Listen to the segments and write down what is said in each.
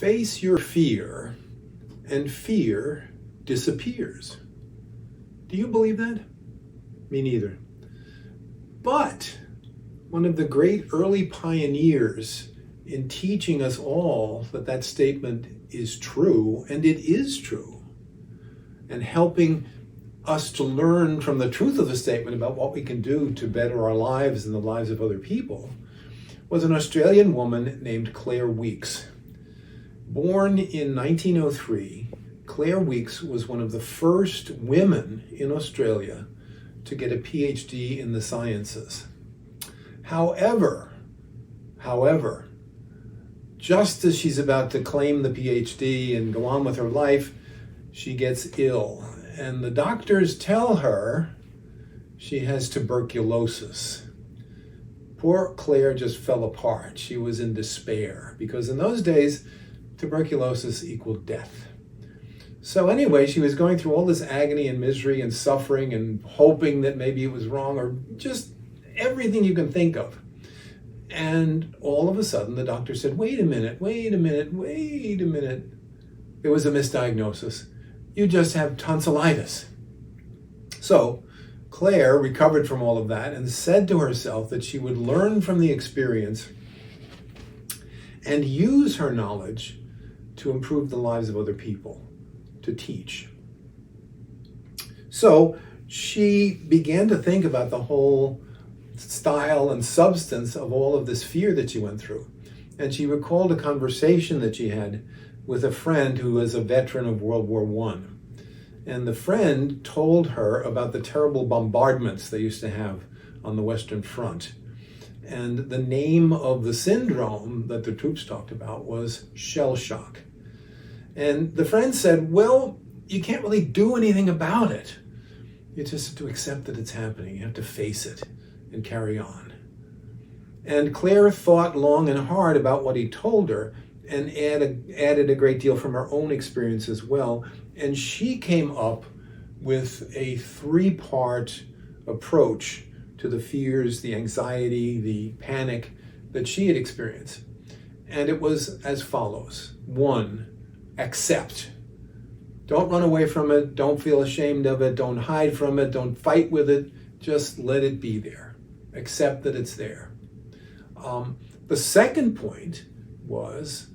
face your fear and fear disappears. Do you believe that? Me neither. But one of the great early pioneers in teaching us all that that statement is true, and it is true, and helping us to learn from the truth of the statement about what we can do to better our lives and the lives of other people, was an Australian woman named Claire Weekes. Born in 1903, Claire Weekes was one of the first women in Australia to get a PhD in the sciences. However, just as she's about to claim the PhD and go on with her life, she gets ill. And the doctors tell her she has tuberculosis. Poor Claire just fell apart. She was in despair because in those days, tuberculosis equaled death. So anyway, she was going through all this agony and misery and suffering and hoping that maybe it was wrong or just everything you can think of. And all of a sudden, the doctor said, wait a minute. It was a misdiagnosis. You just have tonsillitis. So Claire recovered from all of that and said to herself that she would learn from the experience and use her knowledge to improve the lives of other people, to teach. So she began to think about the whole style and substance of all of this fear that she went through. And she recalled a conversation that she had with a friend who was a veteran of World War I. And the friend told her about the terrible bombardments they used to have on the Western Front. And the name of the syndrome that the troops talked about was shell shock. And the friend said, well, you can't really do anything about it. You just have to accept that it's happening. You have to face it and carry on. And Claire thought long and hard about what he told her and added a great deal from her own experience as well. And she came up with a 3-part approach to the fears, the anxiety, the panic that she had experienced. And it was as follows. 1, accept. Don't run away from it. Don't feel ashamed of it. Don't hide from it. Don't fight with it. Just let it be there. Accept that it's there. The second point was,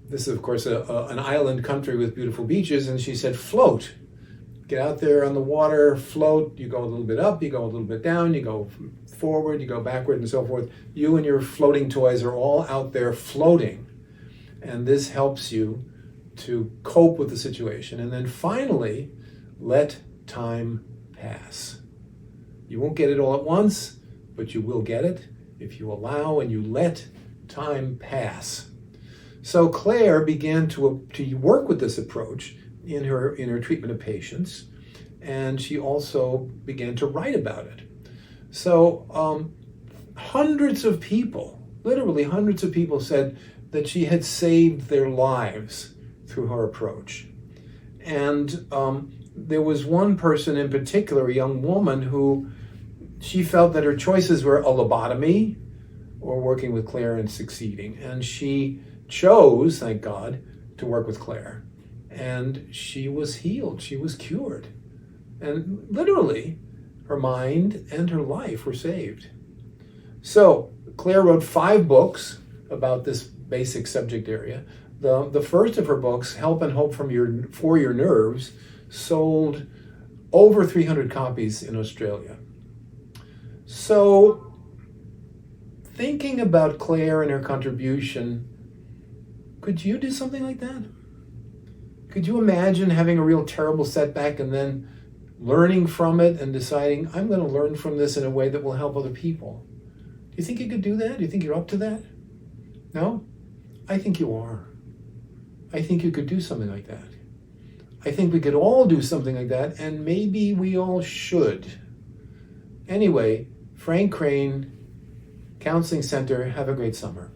this is of course an island country with beautiful beaches, and she said float. Get out there on the water, float. You go a little bit up, you go a little bit down, you go forward, you go backward, and so forth. You and your floating toys are all out there floating, and this helps you to cope with the situation. And then finally, let time pass. You won't get it all at once, but you will get it if you allow and you let time pass. So Claire began to work with this approach in her treatment of patients, and she also began to write about it. So hundreds of people, literally hundreds of people, said that she had saved their lives through her approach. And there was one person in particular, a young woman, who she felt that her choices were a lobotomy or working with Claire and succeeding. And she chose, thank God, to work with Claire. And she was healed. She was cured. And literally, her mind and her life were saved. So Claire wrote 5 books about this basic subject area. The first of her books, Help and Hope for Your Nerves, sold over 300 copies in Australia. So, thinking about Claire and her contribution, could you do something like that? Could you imagine having a real terrible setback and then learning from it and deciding, I'm going to learn from this in a way that will help other people? Do you think you could do that? Do you think you're up to that? No? I think you are. I think you could do something like that. I think we could all do something like that, and maybe we all should. Anyway, Frank Crane, Counseling Center, have a great summer.